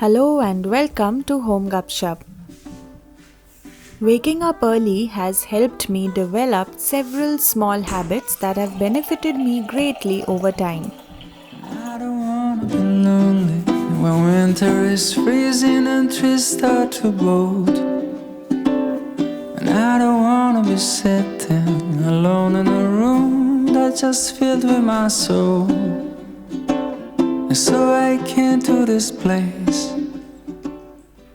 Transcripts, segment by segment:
Hello and welcome to Home Gupshup. Waking up early has helped me develop several small habits that have benefited me greatly over time. I don't wanna be lonely when winter is freezing and trees start to bolt. And I don't wanna be sitting alone in a room that's just filled with my soul. And so I came to this place.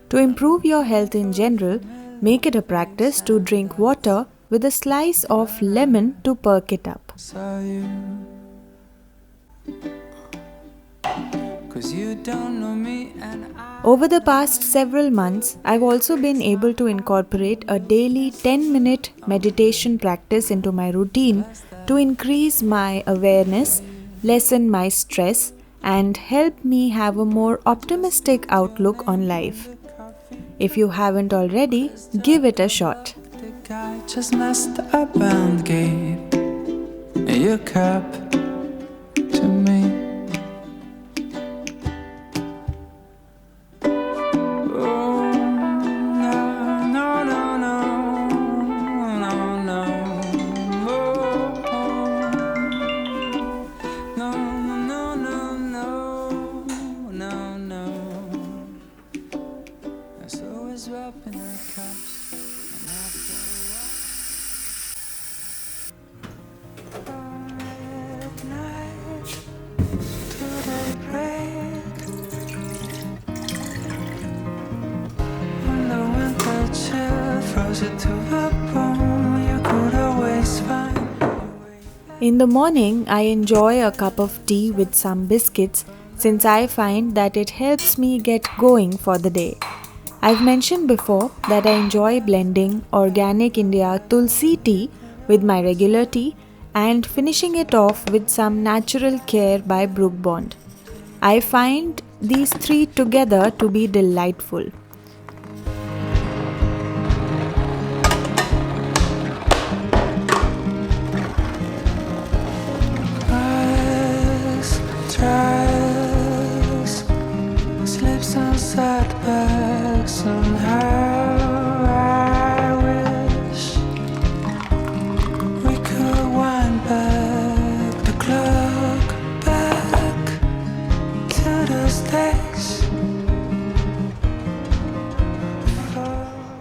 To improve your health in general, make it a practice to drink water with a slice of lemon to perk it up. Saw you. 'Cause you don't know me and Over the past several months, I've also been able to incorporate a daily 10-minute meditation practice into my routine to increase my awareness, lessen my stress, and help me have a more optimistic outlook on life. If you haven't already, give it a shot. the guy just messed up and gave your cup to me. Oh, no, no, no, no, no, no. No, no, no, no, no, no. There's always wrapping the cups, and after at night, do they break? When the winter chill froze you to the bone, you could always find your way. In the morning, I enjoy a cup of tea with some biscuits since I find that it helps me get going for the day. I've mentioned before that I enjoy blending organic India Tulsi tea with my regular tea and finishing it off with some Natural Care by Brook Bond. I find these three together to be delightful. Trials, slips and setbacks, somehow I wish we could wind back the clock back to those days.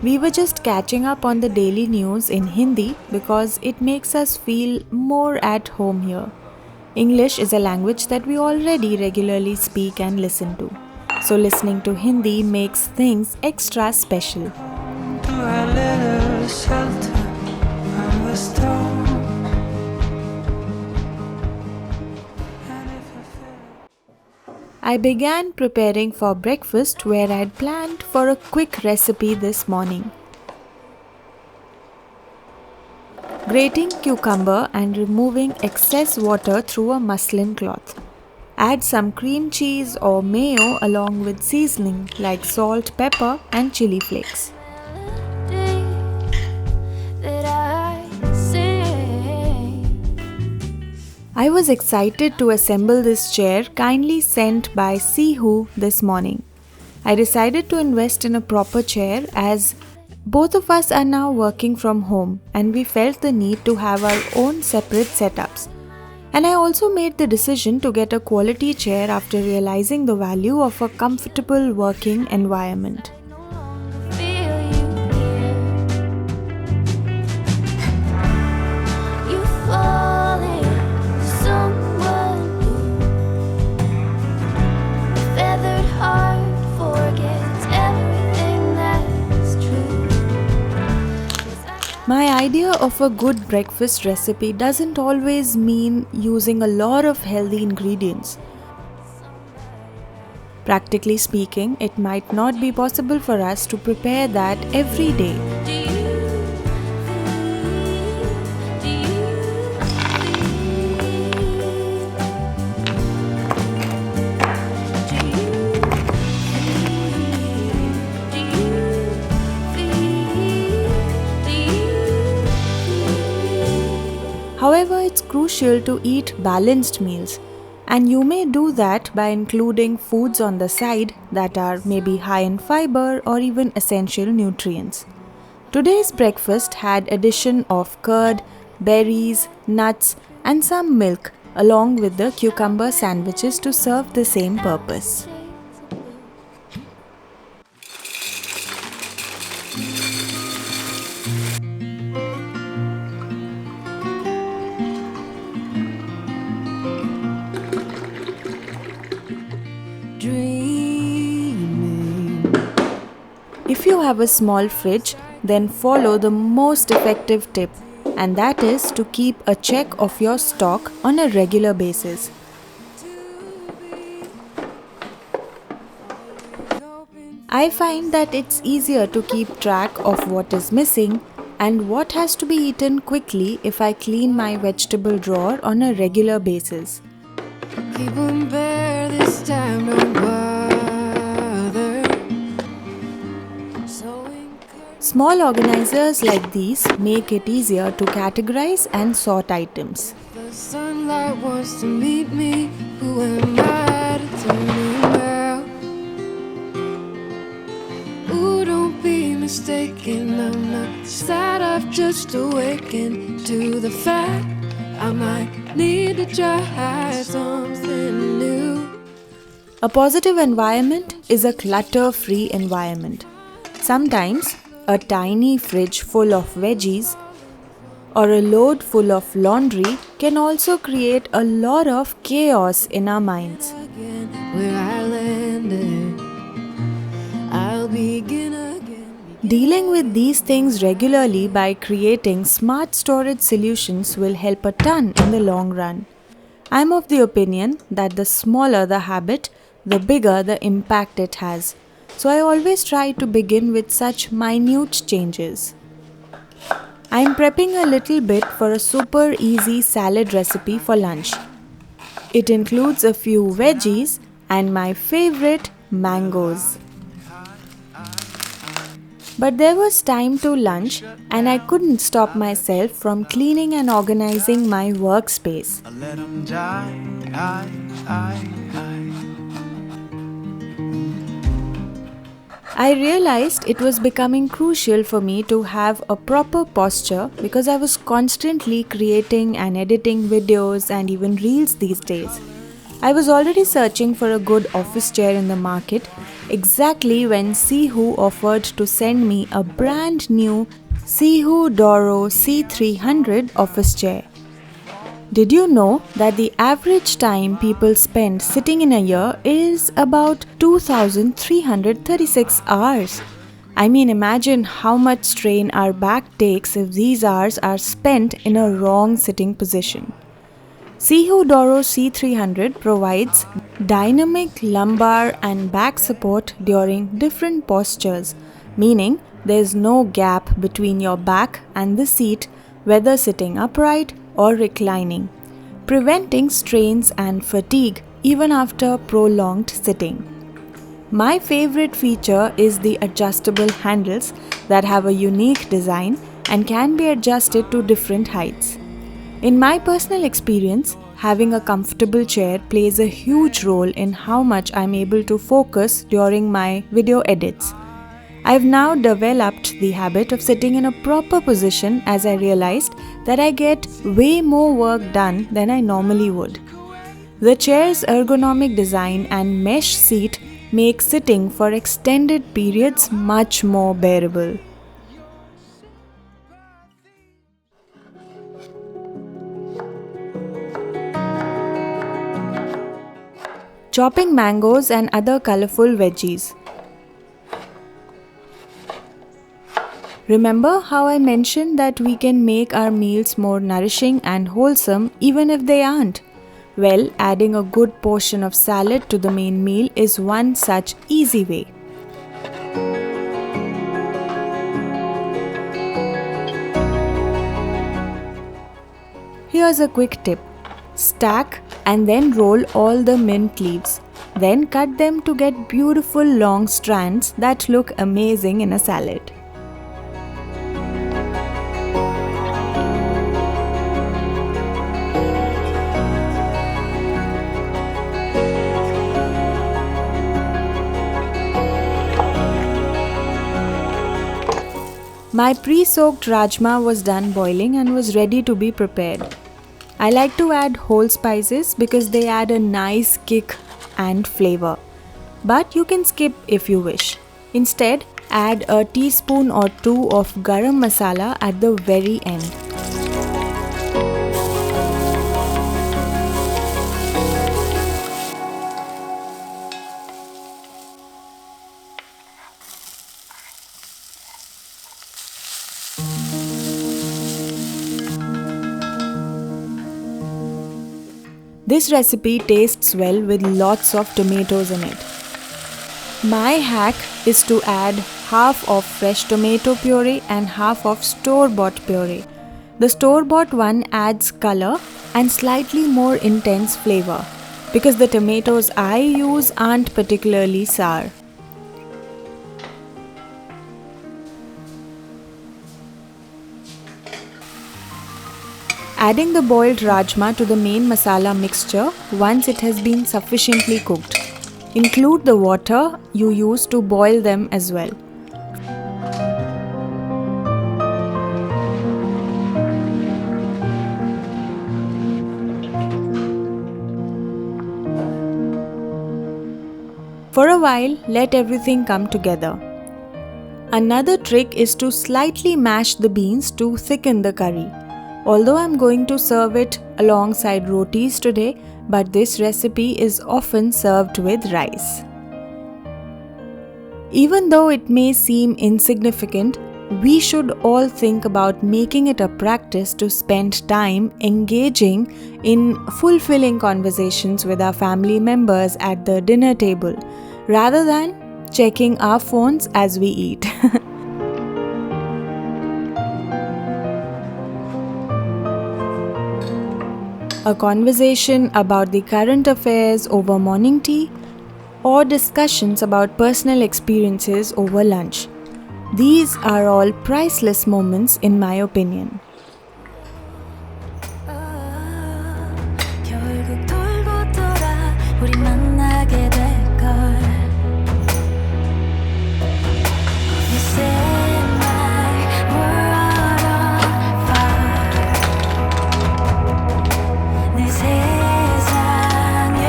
We were just catching up on the daily news in Hindi because it makes us feel more at home here. English is a language that we already regularly speak and listen to. So listening to Hindi makes things extra special. To a little shelter from the storm. And if I feel I began preparing for breakfast where I'd planned for a quick recipe this morning. Grating cucumber and removing excess water through a muslin cloth. Add some cream cheese or mayo along with seasoning like salt, pepper and chili flakes. that I sing. I was excited to assemble this chair kindly sent by SIHOO this morning. I decided to invest in a proper chair as both of us are now working from home and we felt the need to have our own separate setups. And I also made the decision to get a quality chair after realizing the value of a comfortable working environment. Feel you here. You fall into someone new. Feathered heart forgets everything that's true. My idea of a good breakfast recipe doesn't always mean using a lot of healthy ingredients. Practically speaking, it might not be possible for us to prepare that every day. Do you However, it's crucial to eat balanced meals. And you may do that by including foods on the side that are maybe high in fiber or even essential nutrients. Today's breakfast had addition of curd, berries, nuts, and some milk along with the cucumber sandwiches to serve the same purpose. If you have a small fridge, then follow the most effective tip, and that is to keep a check of your stock on a regular basis. I find that it's easier to keep track of what is missing and what has to be eaten quickly if I clean my vegetable drawer on a regular basis. Keep 'em bare this time, don't bother. Small organizers like these make it easier to categorize and sort items. The sunlight wants to meet me. Who am I to turn around? Ooh, don't be mistaken. I'm not sad, I've just awakened to the fact I might need to try something new. A positive environment is a clutter-free environment. Sometimes a tiny fridge full of veggies or a load full of laundry can also create a lot of chaos in our minds. Again, where I landed, I'll begin again. Dealing with these things regularly by creating smart storage solutions will help a ton in the long run. I'm of the opinion that the smaller the habit, the bigger the impact it has. So I always try to begin with such minute changes. I'm prepping a little bit for a super easy salad recipe for lunch. It includes a few veggies and my favorite, mangoes. But there was time to lunch and I couldn't stop myself from cleaning and organizing my workspace. Let 'em die. I realized it was becoming crucial for me to have a proper posture because I was constantly creating and editing videos and even reels these days. I was already searching for a good office chair in the market exactly when SIHOO offered to send me a brand new SIHOO Doro C300 office chair. Did you know that the average time people spend sitting in a year is about 2,336 hours? I mean, imagine how much strain our back takes if these hours are spent in a wrong sitting position. SIHOO Doro C300 provides dynamic lumbar and back support during different postures, meaning there's no gap between your back and the seat, whether sitting upright or reclining, preventing strains and fatigue even after prolonged sitting. My favorite feature is the adjustable handles that have a unique design and can be adjusted to different heights. In my personal experience, having a comfortable chair plays a huge role in how much I'm able to focus during my video edits. I've now developed the habit of sitting in a proper position as I realized that I get way more work done than I normally would. The chair's ergonomic design and mesh seat make sitting for extended periods much more bearable. Chopping mangoes and other colorful veggies. Remember how I mentioned that we can make our meals more nourishing and wholesome even if they aren't? Well, adding a good portion of salad to the main meal is one such easy way. Here's a quick tip. Stack and then roll all the mint leaves. Then cut them to get beautiful long strands that look amazing in a salad. My pre-soaked rajma was done boiling and was ready to be prepared. I like to add whole spices because they add a nice kick and flavor. But you can skip if you wish. Instead, add a teaspoon or two of garam masala at the very end. This recipe tastes well with lots of tomatoes in it. My hack is to add half of fresh tomato puree and half of store-bought puree. The store-bought one adds color and slightly more intense flavor because the tomatoes I use aren't particularly sour. Adding the boiled rajma to the main masala mixture once it has been sufficiently cooked. Include the water you use to boil them as well. For a while, let everything come together. Another trick is to slightly mash the beans to thicken the curry. Although I'm going to serve it alongside rotis today, but this recipe is often served with rice. Even though it may seem insignificant, we should all think about making it a practice to spend time engaging in fulfilling conversations with our family members at the dinner table, rather than checking our phones as we eat. A conversation about the current affairs over morning tea, or discussions about personal experiences over lunch. These are all priceless moments in my opinion. 결국 돌고 돌아 우리 만나게 될걸. You set my world on fire. 내 세상에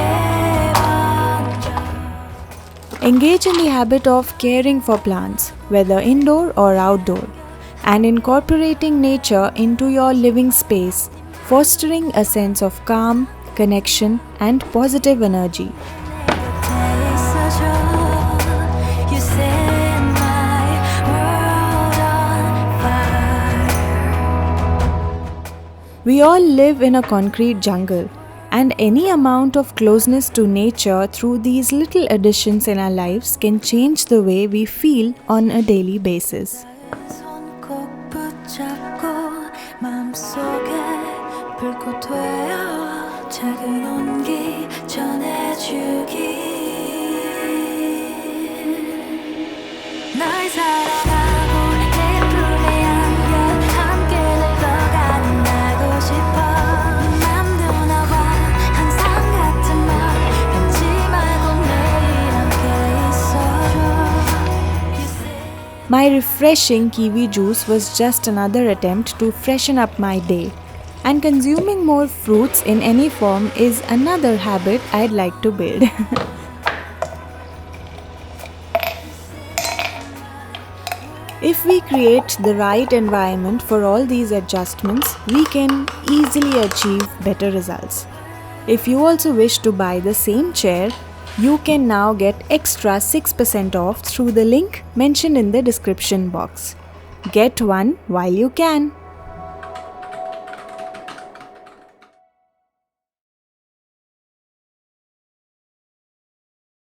번져. Engage in the habit of caring for plants, whether indoor or outdoor, and incorporating nature into your living space, fostering a sense of calm, connection, and positive energy. 곁에 있어줘. You set my world on fire. We all live in a concrete jungle, and any amount of closeness to nature through these little additions in our lives can change the way we feel on a daily basis. 손 꼭 붙잡고 마음속에 불꽃 되어 작은 온기 전해주길. 널 사랑하고 내 품에 안겨 함께 늙어가는 나고 싶어. 네 맘도 나와 항상 같은 맘 변치 말고 매일 함께 있어줘. My refreshing kiwi juice was just another attempt to freshen up my day. And consuming more fruits in any form is another habit I'd like to build. If we create the right environment for all these adjustments, we can easily achieve better results. If you also wish to buy the same chair, you can now get extra 6% off through the link mentioned in the description box. Get one while you can.